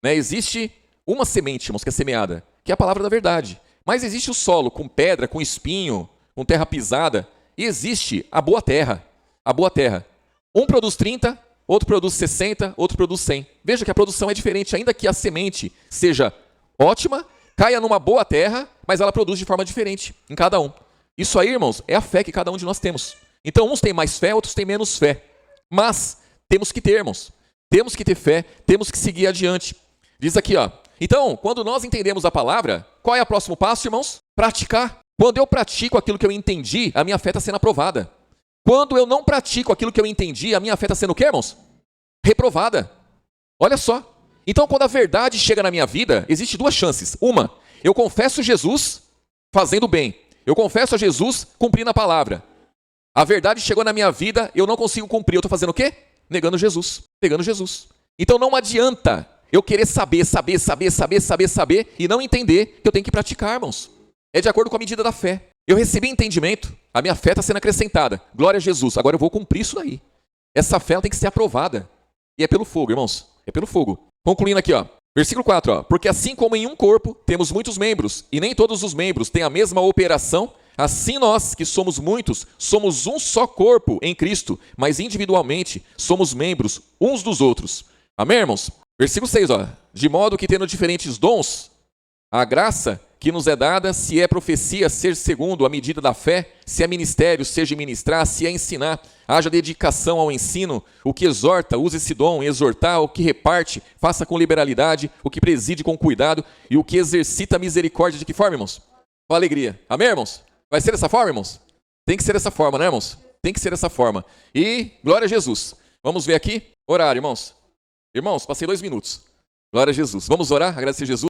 Né? Existe uma semente, irmãos, que é semeada, que é a palavra da verdade. Mas existe o solo com pedra, com espinho, com terra pisada. E existe a boa terra. A boa terra. Um produz 30, outro produz 60, outro produz 100. Veja que a produção é diferente, ainda que a semente seja ótima, caia numa boa terra, mas ela produz de forma diferente em cada um. Isso aí, irmãos, é a fé que cada um de nós temos. Então, uns têm mais fé, outros têm menos fé. Mas temos que ter, irmãos. Temos que ter fé, temos que seguir adiante. Diz aqui, ó. Então, quando nós entendemos a palavra, qual é o próximo passo, irmãos? Praticar. Quando eu pratico aquilo que eu entendi, a minha fé está sendo aprovada. Quando eu não pratico aquilo que eu entendi, a minha fé está sendo o quê, irmãos? Reprovada. Olha só. Então, quando a verdade chega na minha vida, existe 2 chances. Uma, eu confesso Jesus fazendo bem. Eu confesso a Jesus cumprindo a palavra. A verdade chegou na minha vida, eu não consigo cumprir. Eu estou fazendo o quê? Negando Jesus. Negando Jesus. Então, não adianta eu querer saber e não entender que eu tenho que praticar, irmãos. É de acordo com a medida da fé. Eu recebi entendimento, a minha fé está sendo acrescentada. Glória a Jesus. Agora eu vou cumprir isso daí. Essa fé ela tem que ser aprovada. E é pelo fogo, irmãos. É pelo fogo. Concluindo aqui, ó. Versículo 4, ó. Porque assim como em um corpo temos muitos membros, e nem todos os membros têm a mesma operação, assim nós, que somos muitos, somos um só corpo em Cristo, mas individualmente somos membros uns dos outros. Amém, irmãos? Versículo 6, ó. De modo que tendo diferentes dons, a graça que nos é dada, se é profecia, seja segundo a medida da fé, se é ministério, seja ministrar, se é ensinar, haja dedicação ao ensino, o que exorta, use esse dom, exortar, o que reparte, faça com liberalidade, o que preside com cuidado, e o que exercita a misericórdia, de que forma, irmãos? Com alegria. Amém, irmãos? Vai ser dessa forma, irmãos? Tem que ser dessa forma, né, irmãos? Tem que ser dessa forma. E, glória a Jesus. Vamos ver aqui, horário, irmãos. Irmãos, passei 2 minutos. Glória a Jesus. Vamos orar, agradecer a Jesus.